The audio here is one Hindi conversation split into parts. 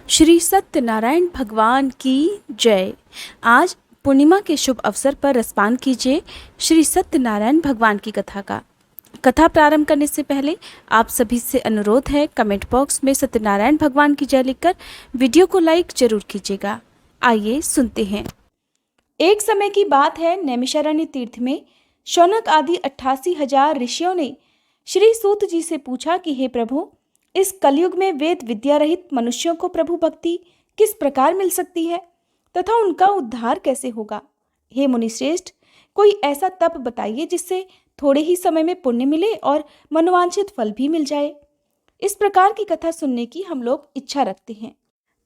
श्री सत्यनारायण भगवान की जय। आज पूर्णिमा के शुभ अवसर पर रसपान कीजिए श्री सत्यनारायण भगवान की कथा का। कथा प्रारंभ करने से पहले आप सभी से अनुरोध है, कमेंट बॉक्स में सत्यनारायण भगवान की जय लिखकर वीडियो को लाइक जरूर कीजिएगा। आइए सुनते हैं। एक समय की बात है, नैमिषारण्य तीर्थ में शौनक आदि 88,000 ऋषियों ने श्री सूत जी से पूछा कि हे प्रभु, इस कलयुग में वेद विद्या रहित मनुष्यों को प्रभु भक्ति किस प्रकार मिल सकती है तथा उनका उद्धार कैसे होगा। हे मुनिश्रेष्ठ, कोई ऐसा तप बताइए जिससे थोड़े ही समय में पुण्य मिले और मनोवांछित फल भी मिल जाए। इस प्रकार की कथा सुनने की हम लोग इच्छा रखते हैं।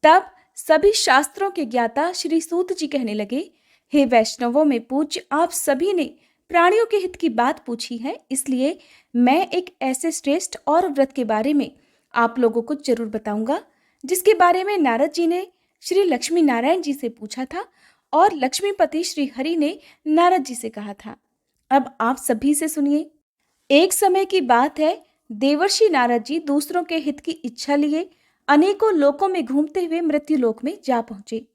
तब सभी शास्त्रों के ज्ञाता श्री सूत जी कहने लगे, हे वैष्णवों में पूज्य, आप सभी ने प्राणियों के हित की बात पूछी है, इसलिए मैं एक ऐसे श्रेष्ठ और व्रत के बारे में आप लोगों को जरूर बताऊंगा जिसके बारे में नारद जी ने श्री लक्ष्मी नारायण जी से पूछा था और लक्ष्मीपति श्री हरि ने नारद जी से कहा था। अब आप सभी से सुनिए। एक समय की बात है, देवर्षि नारद जी दूसरों के हित की इच्छा लिए अनेकों लोकों में घूमते हुए मृत्यु लोक में जा पहुंचे।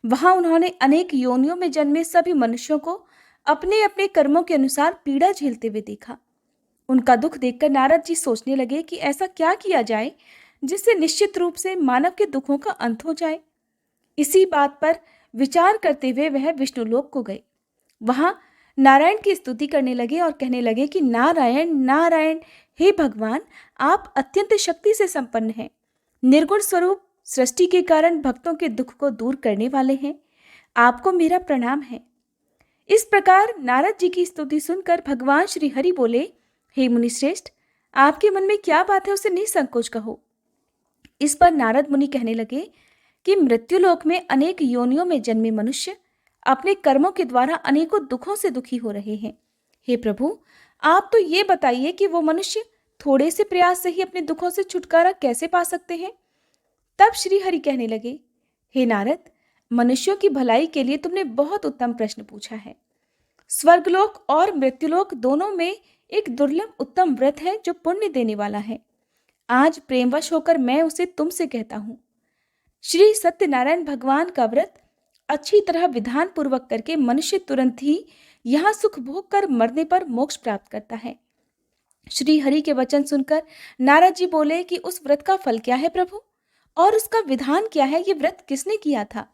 वहां उन्होंने अनेक योनियों में जन्मे सभी मनुष्यों को अपने अपने कर्मों के अनुसार पीड़ा झेलते हुए देखा। उनका दुख देखकर नारद जी सोचने लगे कि ऐसा क्या किया जाए जिससे निश्चित रूप से मानव के दुखों का अंत हो जाए। इसी बात पर विचार करते हुए वह विष्णुलोक को गए। वहां नारायण की स्तुति करने लगे और कहने लगे कि नारायण नारायण, हे भगवान, आप अत्यंत शक्ति से संपन्न हैं, निर्गुण स्वरूप, सृष्टि के कारण भक्तों के दुख को दूर करने वाले हैं, आपको मेरा प्रणाम है। इस प्रकार नारद जी की स्तुति सुनकर भगवान श्री हरि बोले, हे मुनिश्रेष्ठ, आपके मन में क्या बात है उसे निसंकोच कहो। इस पर नारद मुनि कहने लगे कि मृत्युलोक में अनेक योनियों में जन्मे मनुष्य अपने कर्मों के द्वारा अनेकों दुखों से दुखी हो रहे हैं। हे प्रभु, आप तो ये बताइए कि वो मनुष्य थोड़े से प्रयास से ही अपने दुखों से छुटकारा कैसे पा सकते हैं। तब श्री हरि कहने लगे, हे नारद, मनुष्यों की भलाई के लिए तुमने बहुत उत्तम प्रश्न पूछा है। स्वर्गलोक और मृत्युलोक दोनों में एक दुर्लभ उत्तम व्रत है जो पुण्य देने वाला है। आज प्रेमवश होकर मैं उसे तुमसे कहता हूँ। श्री सत्यनारायण भगवान का व्रत अच्छी तरह विधान पूर्वक करके मनुष्य तुरंत ही यहाँ सुख भोग कर मरने पर मोक्ष प्राप्त करता है। श्री हरि के वचन सुनकर नारद जी बोले कि उस व्रत का फल क्या है प्रभु, और उसका विधान क्या है, ये व्रत किसने किया था,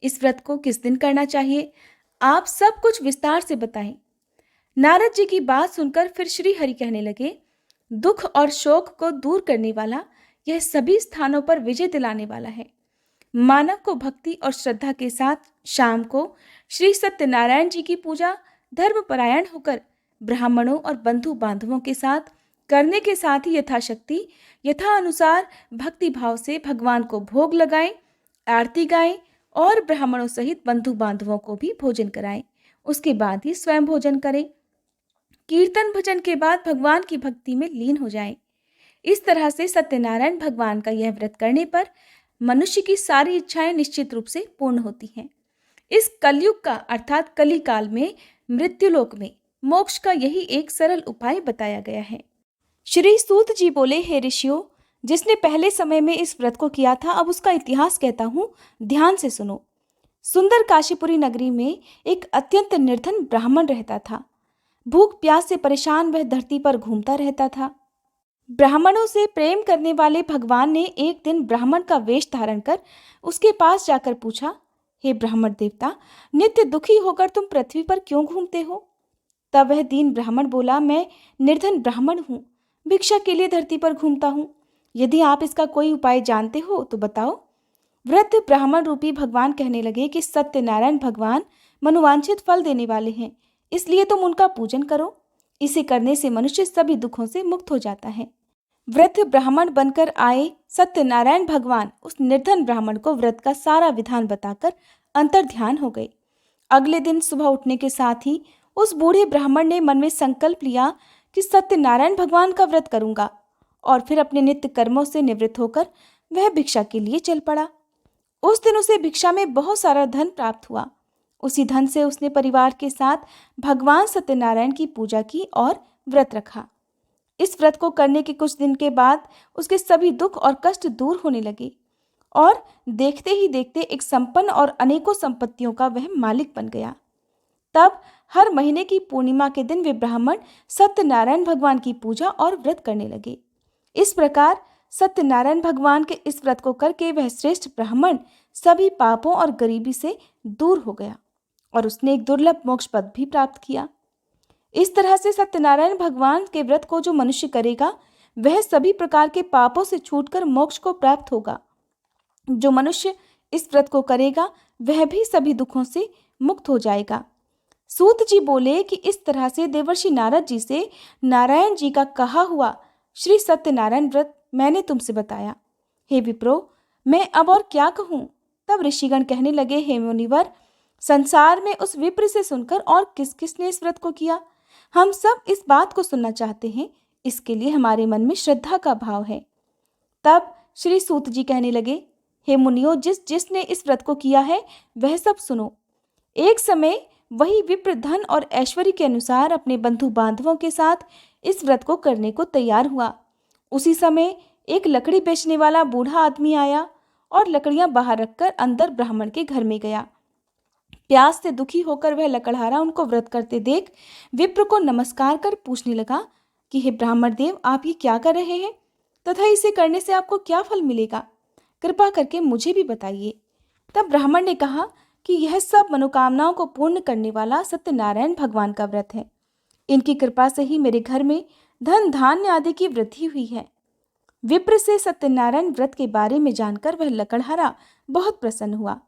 इस व्रत को किस दिन करना चाहिए, आप सब कुछ विस्तार से बताएं। नारद जी की बात सुनकर फिर श्री हरि कहने लगे, दुख और शोक को दूर करने वाला, यह सभी स्थानों पर विजय दिलाने वाला है। मानव को भक्ति और श्रद्धा के साथ शाम को श्री सत्यनारायण जी की पूजा धर्मपरायण होकर ब्राह्मणों और बंधु बांधवों के साथ करने के साथ ही यथाशक्ति यथा अनुसार भक्ति भाव से भगवान को भोग लगाएं, आरती गाएं और ब्राह्मणों सहित बंधु बांधवों को भी भोजन कराएं। उसके बाद ही स्वयं भोजन करें। कीर्तन भजन के बाद भगवान की भक्ति में लीन हो जाएं। इस तरह से सत्यनारायण भगवान का यह व्रत करने पर मनुष्य की सारी इच्छाएं निश्चित रूप से पूर्ण होती हैं। इस कलयुग का अर्थात कली काल में मृत्युलोक में मोक्ष का यही एक सरल उपाय बताया गया है। श्री सूत जी बोले, हे ऋषियों, जिसने पहले समय में इस व्रत को किया था, अब उसका इतिहास कहता हूँ, ध्यान से सुनो। सुंदर काशीपुरी नगरी में एक अत्यंत निर्धन ब्राह्मण रहता था। भूख प्यास से परेशान वह धरती पर घूमता रहता था। ब्राह्मणों से प्रेम करने वाले भगवान ने एक दिन ब्राह्मण का वेश धारण कर उसके पास जाकर पूछा, हे ब्राह्मण देवता, नित्य दुखी होकर तुम पृथ्वी पर क्यों घूमते हो। तब वह दीन ब्राह्मण बोला, मैं निर्धन ब्राह्मण हूँ, भिक्षा के लिए धरती पर घूमता हूँ। यदि आप इसका कोई उपाय जानते हो तो बताओ। वृद्ध ब्राह्मण रूपी भगवान कहने लगे कि सत्यनारायण भगवान मनोवांछित फल देने वाले हैं, इसलिए तुम उनका पूजन करो। इसे करने से मनुष्य सभी दुखों से मुक्त हो जाता है। वृद्ध ब्राह्मण बनकर आए सत्यनारायण भगवान उस निर्धन ब्राह्मण को व्रत का सारा विधान बताकर अंतर्ध्यान हो गए। अगले दिन सुबह उठने के साथ ही उस बूढ़े ब्राह्मण ने मन में संकल्प लिया कि सत्यनारायण भगवान का व्रत करूंगा, और फिर अपने नित्य कर्मों से निवृत्त होकर वह भिक्षा के लिए चल पड़ा। उस दिन उसे भिक्षा में बहुत सारा धन प्राप्त हुआ। उसी धन से उसने परिवार के साथ भगवान सत्यनारायण की पूजा की और व्रत रखा। इस व्रत को करने के कुछ दिन के बाद उसके सभी दुख और कष्ट दूर होने लगे और देखते ही देखते एक संपन्न और अनेकों संपत्तियों का वह मालिक बन गया। तब हर महीने की पूर्णिमा के दिन वे ब्राह्मण सत्यनारायण भगवान की पूजा और व्रत करने लगे। इस प्रकार सत्यनारायण भगवान के इस व्रत को करके वह श्रेष्ठ ब्राह्मण सभी पापों और गरीबी से दूर हो गया और उसने एक दुर्लभ मोक्ष पद भी प्राप्त किया। इस तरह से सत्यनारायण भगवान के व्रत को जो मनुष्य करेगा वह सभी प्रकार के पापों से छूटकर मोक्ष को प्राप्त होगा। जो मनुष्य इस व्रत को करेगा वह भी सभी दुखों से मुक्त हो जाएगा। सूत जी बोले कि इस तरह से देवर्षि नारद जी से नारायण जी का कहा हुआ श्री सत्यनारायण व्रत मैंने तुमसे बताया। हे विप्रो, मैं अब और क्या कहूँ। तब ऋषिगण कहने लगे, हे मुनिवर, संसार में उस विप्र से सुनकर और किस किसने इस व्रत को किया, हम सब इस बात को सुनना चाहते हैं। इसके लिए हमारे मन में श्रद्धा का भाव है। तब श्री सूत जी कहने लगे, हे मुनियों, जिस जिसने इस व्रत को किया है वह सब सुनो। एक समय वही विप्र धन और ऐश्वर्य के अनुसार अपने बंधु बांधवों के साथ इस व्रत को करने को तैयार हुआ। उसी समय एक लकड़ी बेचने वाला बूढ़ा आदमी आया और लकड़ियां बाहर रखकर अंदर ब्राह्मण के घर में गया। प्यास से दुखी होकर वह लकड़हारा उनको व्रत करते देख विप्र को नमस्कार कर पूछने लगा कि हे ब्राह्मण देव, आप ये क्या कर रहे हैं तथा इसे करने से आपको क्या फल मिलेगा, कृपा करके मुझे भी बताइए। तब ब्राह्मण ने कहा कि यह सब मनोकामनाओं को पूर्ण करने वाला सत्यनारायण भगवान का व्रत है। इनकी कृपा से ही मेरे घर में धन धान्य आदि की वृद्धि हुई है। विप्र से सत्यनारायण व्रत के बारे में जानकर वह लकड़हारा बहुत प्रसन्न हुआ।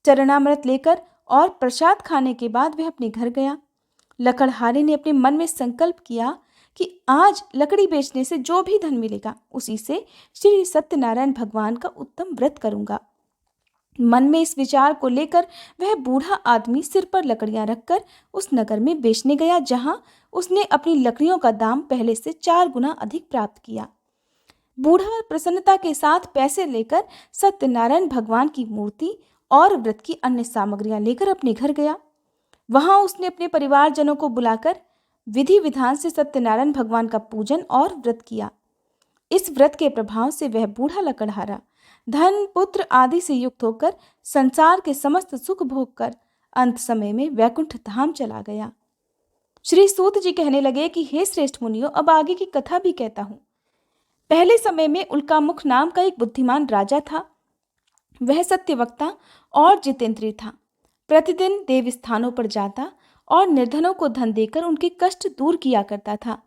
चरणामृत लेकर और प्रसाद खाने के बाद वह अपने घर गया। लकड़हारे ने अपने मन में संकल्प किया कि आज लकड़ी बेचने से जो भी धन मिलेगा उसी से श्री सत्यनारायण भगवान का उत्तम व्रत करूंगा। मन में इस विचार को लेकर वह बूढ़ा आदमी सिर पर लकड़ियां रखकर उस नगर में बेचने गया, जहां उसने अपनी लकड़ियों का दाम पहले से 4 गुना अधिक प्राप्त किया। बूढ़ा प्रसन्नता के साथ पैसे लेकर सत्यनारायण भगवान की मूर्ति और व्रत की अन्य सामग्रियां लेकर अपने घर गया। वहां उसने अपने परिवारजनों को बुलाकर विधि विधान से सत्यनारायण भगवान का पूजन और व्रत किया। इस व्रत के प्रभाव से वह बूढ़ा लकड़हारा धन पुत्र आदि से युक्त होकर संसार के समस्त सुख भोग कर अंत समय में वैकुंठ धाम चला गया। श्री सूत जी कहने लगे कि हे श्रेष्ठ मुनियों, अब आगे की कथा भी कहता हूँ। पहले समय में उल्कामुख नाम का एक बुद्धिमान राजा था। वह सत्यवक्ता और जितेंद्रिय था। प्रतिदिन देव स्थानों पर जाता और निर्धनों को धन देकर उनके कष्ट दूर किया करता था।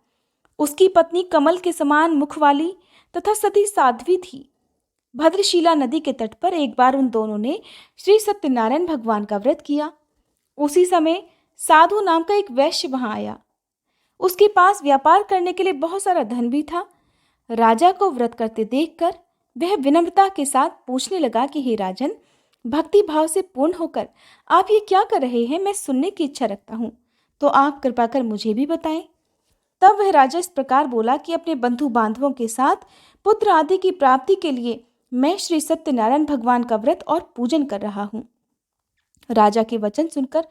उसकी पत्नी कमल के समान मुख वाली तथा सती साध्वी थी। भद्रशिला नदी के तट पर एक बार उन दोनों ने श्री सत्यनारायण भगवान का व्रत किया। उसी समय साधु नाम का एक वैश्य वहां आया। उसके पास व्यापार करने के लिए बहुत सारा धन भी था। राजा को व्रत करते देखकर वह विनम्रता के साथ पूछने लगा कि हे राजन, भक्ति भाव से पूर्ण होकर आप ये क्या कर रहे हैं, मैं सुनने की इच्छा रखता हूँ, तो आप कृपा कर मुझे भी बताएं। तब वह राजा इस प्रकार बोला कि अपने बंधु बांधवों के साथ पुत्र आदि की प्राप्ति के लिए मैं श्री सत्यनारायण भगवान का व्रत और पूजन कर रहा हूँ। राजा के वचन सुनकर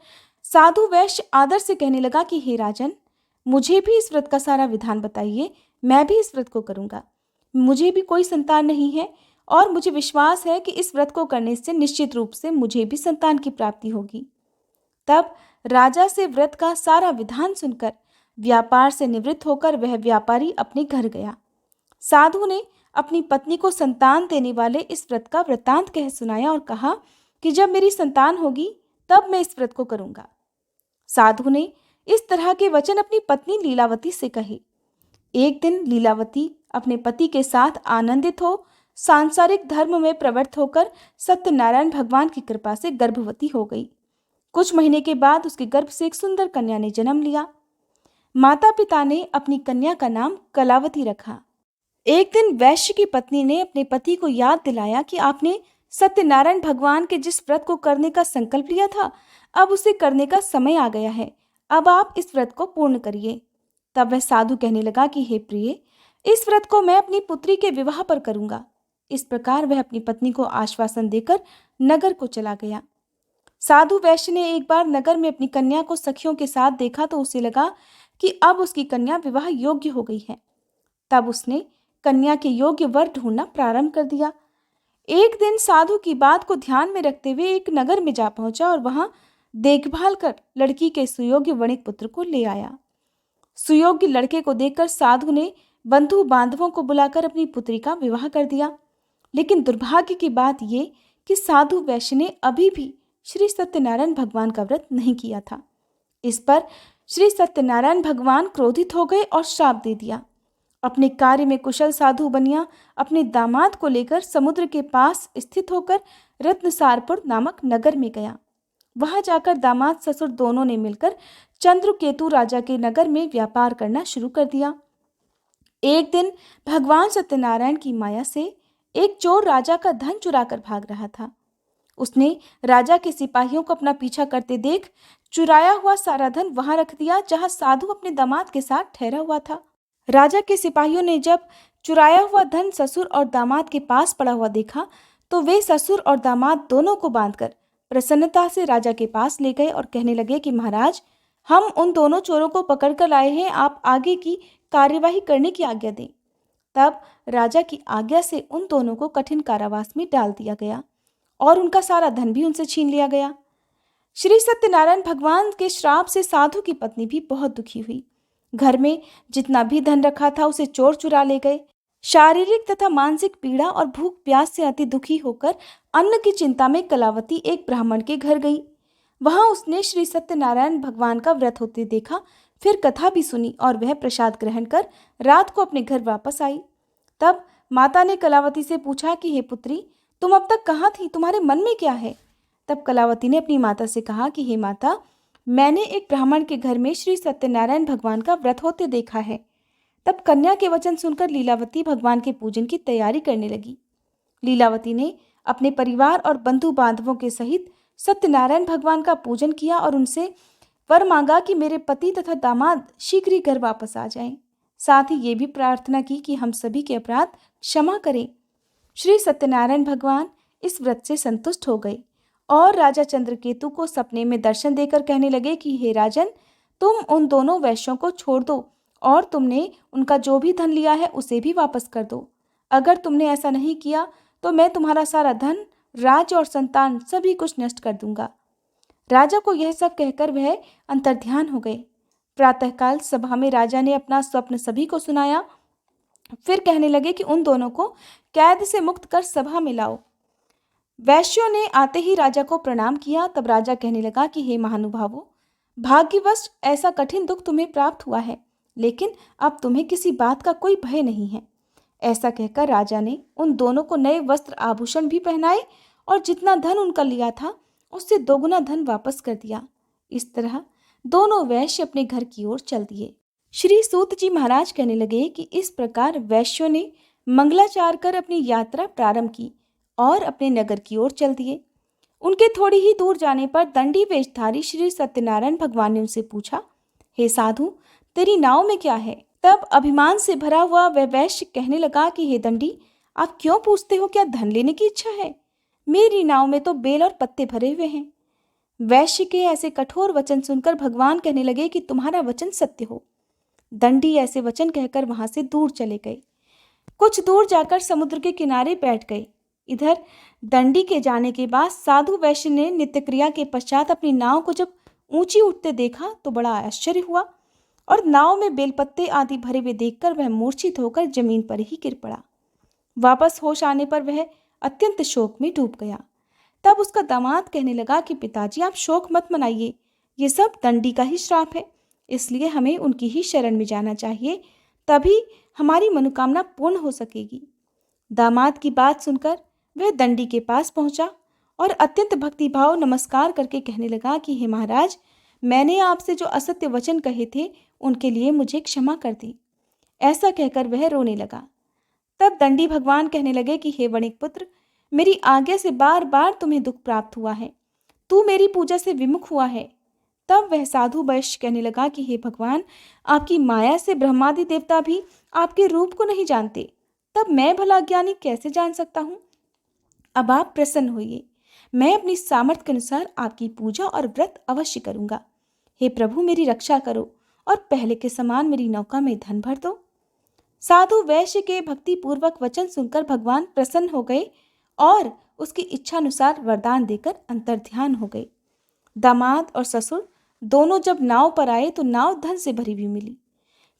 साधु वैश्य आदर से कहने लगा कि हे राजन, मुझे भी इस व्रत का सारा विधान बताइए, मैं भी इस व्रत को करूंगा। मुझे भी कोई संतान नहीं है और मुझे विश्वास है कि इस व्रत को करने से निश्चित रूप से मुझे भी संतान की प्राप्ति होगी। तब राजा से व्रत का सारा विधान सुनकर व्यापार से निवृत्त होकर वह व्यापारी अपने घर गया। साधु ने अपनी पत्नी को संतान देने वाले इस व्रत का वृत्तांत कह सुनाया और कहा कि जब मेरी संतान होगी तब मैं इस व्रत को करूंगा। साधु ने इस तरह के वचन अपनी पत्नी लीलावती से कहे। एक दिन लीलावती अपने पति के साथ आनंदित हो सांसारिक धर्म में प्रवृत्त होकर सत्यनारायण भगवान की कृपा से गर्भवती हो गई। कुछ महीने के बाद उसके गर्भ से एक सुंदर कन्या ने जन्म लिया। माता पिता ने अपनी कन्या का नाम कलावती रखा। एक दिन वैश्य की पत्नी ने अपने पति को याद दिलाया कि आपने सत्यनारायण भगवान के जिस व्रत को करने का संकल्प लिया था, अब उसे करने का समय आ गया है। अब आप इस व्रत को पूर्ण करिए। तब वह साधु कहने लगा कि हे प्रिय, इस व्रत को मैं अपनी पुत्री के विवाह पर करूंगा। इस प्रकार वह अपनी पत्नी को आश्वासन देकर नगर को चला गया। साधु वैश्य ने एक बार नगर में अपनी कन्या को सखियों के साथ देखा तो उसे लगा कि अब उसकी कन्या विवाह योग्य हो गई है। तब उसने कन्या के योग्य वर ढूंढना प्रारंभ कर दिया। एक दिन साधु की बात को ध्यान में रखते हुए एक नगर में जा पहुंचा और वहां देखभाल कर लड़की के सुयोग्य वणिक पुत्र को ले आया। सुयोग्य लड़के को देखकर साधु ने बंधु बांधवों को बुलाकर अपनी पुत्री का विवाह कर दिया। लेकिन दुर्भाग्य की बात ये कि साधु वैश्य ने अभी भी श्री सत्यनारायण भगवान का व्रत नहीं किया था। इस पर श्री सत्यनारायण भगवान क्रोधित हो गए और श्राप दे दिया। अपने कार्य में कुशल साधु बनिया अपने दामाद को लेकर समुद्र के पास स्थित होकर रत्नसारपुर नामक नगर में गया। वहां जाकर दामाद ससुर दोनों ने मिलकर चंद्रकेतु राजा के नगर में व्यापार करना शुरू कर दिया। एक दिन भगवान सत्यनारायण की माया से एक चोर राजा का धन चुरा कर भाग रहा था। उसने राजा के सिपाहियों को अपना पीछा करते देख चुराया हुआ सारा धन वहां रख दिया जहां साधु अपने दामाद के साथ ठहरा हुआ था। राजा के सिपाहियों ने जब चुराया हुआ धन ससुर और दामाद के पास पड़ा हुआ देखा तो वे ससुर और दामाद दोनों को बांधकर प्रसन्नता से राजा के पास ले गए और कहने लगे कि महाराज, हम उन दोनों चोरों को पकड़ कर लाए हैं, आप आगे की कार्यवाही करने की आज्ञा दें। तब राजा की आज्ञा से उन दोनों को कठिन कारावास में डाल दिया गया और उनका सारा धन भी उनसे छीन लिया गया। श्री सत्यनारायण भगवान के श्राप से साधु की पत्नी भी बहुत दुखी हुई। घर में जितना भी धन रखा था उसे चोर चुरा ले गए। शारीरिक तथा मानसिक पीड़ा और भूख प्यास से अति दुखी होकर अन्न की चिंता में कलावती एक ब्राह्मण के घर गई। वहां उसने श्री सत्यनारायण भगवान का व्रत होते देखा, फिर कथा भी सुनी और वह प्रसाद ग्रहण कर रात को अपने घर वापस आई। तब माता ने कलावती से पूछा कि हे पुत्री, तुम अब तक कहाँ थी, तुम्हारे मन में क्या है? तब कलावती ने अपनी माता से कहा कि हे माता, मैंने एक ब्राह्मण के घर में श्री सत्यनारायण भगवान का व्रत होते देखा है। तब कन्या के वचन सुनकर लीलावती भगवान के पूजन की तैयारी करने लगी। लीलावती ने अपने परिवार और बंधु बांधवों के सहित सत्यनारायण भगवान का पूजन किया और उनसे वर मांगा कि मेरे पति तथा दामाद शीघ्र ही घर वापस आ जाएं। साथ ही ये भी प्रार्थना की कि हम सभी के अपराध क्षमा करें। श्री सत्यनारायण भगवान इस व्रत से संतुष्ट हो गए और राजा चंद्रकेतु को सपने में दर्शन देकर कहने लगे कि हे राजन, तुम उन दोनों वैश्यों को छोड़ दो और तुमने उनका जो भी धन लिया है उसे भी वापस कर दो। अगर तुमने ऐसा नहीं किया तो मैं तुम्हारा सारा धन, राज्य और संतान सभी कुछ नष्ट कर दूंगा। राजा को यह सब कहकर वह अंतर्ध्यान हो गए। प्रातःकाल सभा में राजा ने अपना स्वप्न सभी को सुनाया। फिर कहने लगे कि उन दोनों को कैद से मुक्त कर सभा में लाओ। वैश्यों ने आते ही राजा को प्रणाम किया। तब राजा कहने लगा कि हे महानुभावों, भाग्यवश ऐसा कठिन दुख तुम्हें प्राप्त हुआ है, लेकिन अब तुम्हें किसी बात का कोई भय नहीं है। ऐसा कहकर राजा ने उन दोनों को नए वस्त्र आभूषण भी पहनाए और जितना धन उनका लिया था उससे दोगुना धन वापस कर दिया। इस तरह दोनों वैश्य अपने घर की ओर चल दिए। श्री सूत जी महाराज कहने लगे कि इस प्रकार वैश्यों ने मंगलाचार कर अपनी यात्रा प्रारंभ की और अपने नगर की ओर चल दिए। उनके थोड़ी ही दूर जाने पर दंडी वेशधारी श्री सत्यनारायण भगवान ने उनसे पूछा, हे साधु, तेरी नाव में क्या है? तब अभिमान से भरा हुआ वह वैश्य कहने लगा कि हे दंडी, आप क्यों पूछते हो? क्या धन लेने की इच्छा है? मेरी नाव में तो बेल और पत्ते भरे हुए हैं। वैश्य के ऐसे कठोर वचन सुनकर भगवान कहने लगे कि तुम्हारा वचन सत्य हो। दंडी ऐसे वचन कहकर वहां से दूर चले गए। कुछ दूर जाकर समुद्र के किनारे बैठ गए। इधर दंडी के जाने के बाद साधु वैश्य ने नित्य क्रिया के पश्चात अपनी नाव को जब ऊंची उठते देखा तो बड़ा आश्चर्य हुआ और नाव में बेलपत्ते आदि भरे हुए देखकर वह मूर्छित होकर जमीन पर ही गिर पड़ा। वापस होश आने पर वह अत्यंत शोक में डूब गया। तब उसका दामाद कहने लगा कि पिताजी, आप शोक मत मनाइए, ये सब दंडी का ही श्राप है, इसलिए हमें उनकी ही शरण में जाना चाहिए, तभी हमारी मनोकामना पूर्ण हो सकेगी। दामाद की बात सुनकर वह दंडी के पास पहुंचा और अत्यंत भक्तिभाव नमस्कार करके कहने लगा कि हे महाराज, मैंने आपसे जो असत्य वचन कहे थे उनके लिए मुझे क्षमा कर दी। ऐसा कहकर वह रोने लगा। तब दंडी भगवान कहने लगे कि हे वणिक पुत्र, मेरी आज्ञा से बार बार तुम्हें दुख प्राप्त हुआ है, तू मेरी पूजा से विमुख हुआ है। तब वह साधु वैश्य कहने लगा कि हे भगवान, आपकी माया से ब्रह्मादि देवता भी आपके रूप को नहीं जानते, तब मैं भला ज्ञानी कैसे जान सकता हूँ? अब आप प्रसन्न होइए, मैं अपनी सामर्थ्य के अनुसार आपकी पूजा और व्रत अवश्य करूंगा। हे प्रभु, मेरी रक्षा करो और पहले के समान मेरी नौका में धन भर दो। साधु वैश्य के भक्ति पूर्वक वचन सुनकर भगवान प्रसन्न हो गए और उसकी इच्छानुसार वरदान देकर अंतर्ध्यान हो गए। दामाद और ससुर दोनों जब नाव पर आए तो नाव धन से भरी हुई मिली।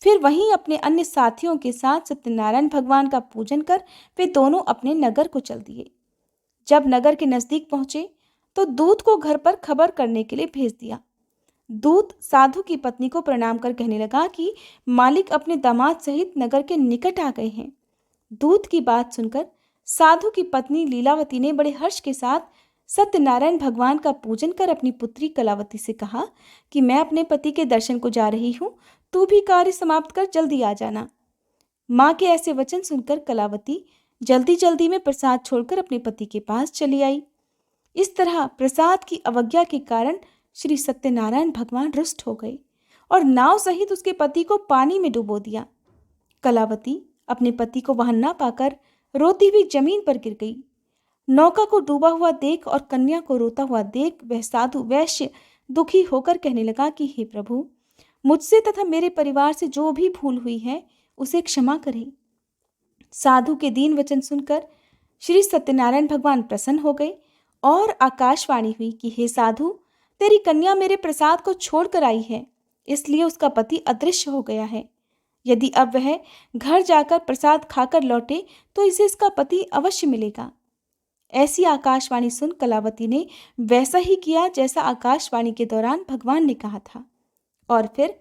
फिर वहीं अपने अन्य साथियों के साथ सत्यनारायण भगवान का पूजन कर वे दोनों अपने नगर को चल दिए। जब नगर के नजदीक पहुंचे तो दूत को घर पर खबर करने के लिए भेज दिया। दूत साधु की पत्नी को प्रणाम कर कहने लगा कि मालिक अपने दामाद सहित नगर के निकट आ गए हैं। दूत की बात सुनकर साधु की पत्नी लीलावती ने बड़े हर्ष के साथ सत्यनारायण भगवान का पूजन कर अपनी पुत्री कलावती से कहा कि मैं अपने पति के दर्शन को जा रही हूँ, तू भी कार्य समाप्त कर जल्दी आ जाना। माँ के ऐसे वचन सुनकर कलावती जल्दी जल्दी में प्रसाद छोड़कर अपने पति के पास चली आई। इस तरह प्रसाद की अवज्ञा के कारण श्री सत्यनारायण भगवान रुष्ट हो गए और नाव सहित उसके पति को पानी में डुबो दिया। कलावती अपने पति को वहां न पाकर रोती हुई जमीन पर गिर गई। नौका को डूबा हुआ देख और कन्या को रोता हुआ देख वह साधु वैश्य दुखी होकर कहने लगा कि हे प्रभु, मुझसे तथा मेरे परिवार से जो भी भूल हुई है उसे क्षमा करें। साधु के दीन वचन सुनकर श्री सत्यनारायण भगवान प्रसन्न हो गए और आकाशवाणी हुई कि हे साधु, तेरी कन्या मेरे प्रसाद को छोड़कर आई है, इसलिए उसका पति अदृश्य हो गया है। यदि अब वह घर जाकर प्रसाद खाकर लौटे तो इसे इसका पति अवश्य मिलेगा। ऐसी आकाशवाणी सुन कलावती ने वैसा ही किया जैसा आकाशवाणी के दौरान भगवान ने कहा था। और फिर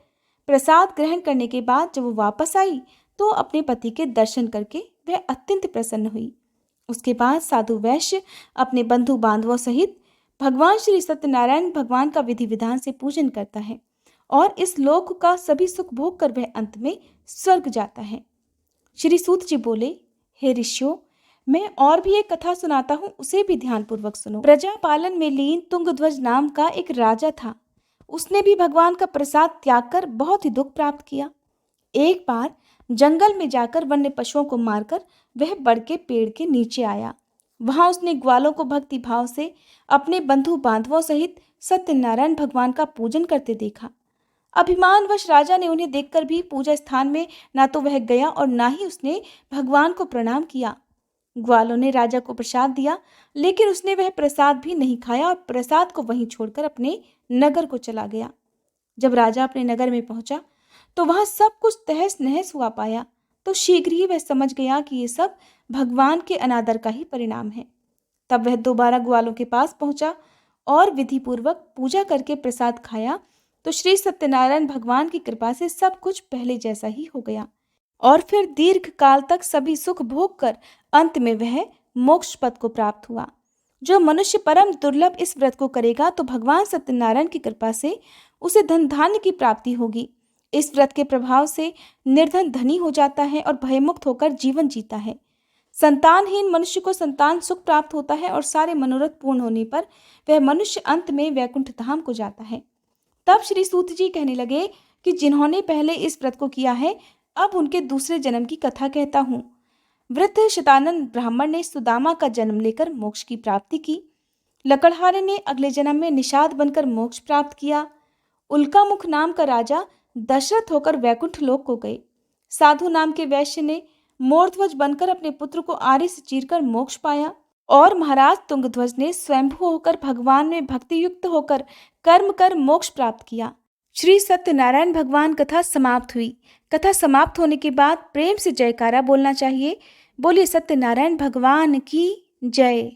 प्रसाद ग्रहण करने के बाद जब वो वापस आई तो अपने पति के दर्शन करके वह अत्यंत प्रसन्न हुई। उसके बाद साधु वैश्य अपने बंधु बांधवों सहित भगवान श्री सत्यनारायण भगवान का विधि विधान से पूजन करता है और इस लोक का सभी सुख भोग कर वह अंत में स्वर्ग जाता है। श्री सूत जी बोले, हे ऋषियों, मैं और भी एक कथा सुनाता हूँ, उसे भी ध्यानपूर्वक सुनो। प्रजा पालन में लीन तुंगध्वज नाम का एक राजा था। उसने भी भगवान का प्रसाद त्याग कर बहुत ही दुख प्राप्त किया। एक बार जंगल में जाकर वन्य पशुओं को मारकर वह बड़ के पेड़ के नीचे आया। वहां उसने ग्वालों को भक्ति भाव से अपने बंधु बांधवों सहित सत्यनारायण भगवान का पूजन करते देखा। अभिमानवश राजा ने उन्हें देखकर भी पूजा स्थान में ना तो वह गया और ना ही उसने भगवान को प्रणाम किया। ग्वालों ने राजा को प्रसाद दिया, लेकिन उसने वह प्रसाद भी नहीं खाया और प्रसाद को वहीं छोड़कर अपने नगर को चला गया। जब राजा अपने नगर में पहुंचा तो वहां सब कुछ तहस नहस हुआ पाया, तो शीघ्र ही वह समझ गया कि ये सब भगवान के अनादर का ही परिणाम है। तब वह दोबारा ग्वालों के पास पहुंचा और विधिपूर्वक पूजा करके प्रसाद खाया तो श्री सत्यनारायण भगवान की कृपा से सब कुछ पहले जैसा ही हो गया और फिर दीर्घ काल तक सभी सुख भोग कर अंत में वह मोक्ष पद को प्राप्त हुआ। जो मनुष्य परम दुर्लभ इस व्रत को करेगा तो भगवान सत्यनारायण की कृपा से उसे धन धान्य की प्राप्ति होगी। इस व्रत के प्रभाव से निर्धन धनी हो जाता है और भयमुक्त होकर जीवन जीता है। संतानहीन मनुष्य को संतान सुख प्राप्त होता है और सारे मनोरथ पूर्ण होने पर वह मनुष्य अंत में वैकुंठ धाम को जाता है। तब श्री सूत जी कहने लगे कि जिन्होंने पहले इस व्रत को किया है, अब उनके दूसरे जन्म की कथा कहता हूँ। वृद्ध शतानन ब्राह्मण ने सुदामा का जन्म लेकर मोक्ष की प्राप्ति की। लकड़हारे ने अगले जन्म में निषाद बनकर मोक्ष प्राप्त किया। उल्कामुख नाम का राजा दशरथ होकर वैकुंठ लोक को गए। साधु नाम के वैश्य ने मोरध्वज बनकर अपने पुत्र को आरे से चीरकर मोक्ष पाया और महाराज तुंगध्वज ने स्वयंभू होकर भगवान में भक्ति युक्त होकर कर्म कर मोक्ष प्राप्त किया। श्री सत्यनारायण भगवान कथा समाप्त हुई। कथा समाप्त होने के बाद प्रेम से जयकारा बोलना चाहिए। बोलिए सत्यनारायण भगवान की जय।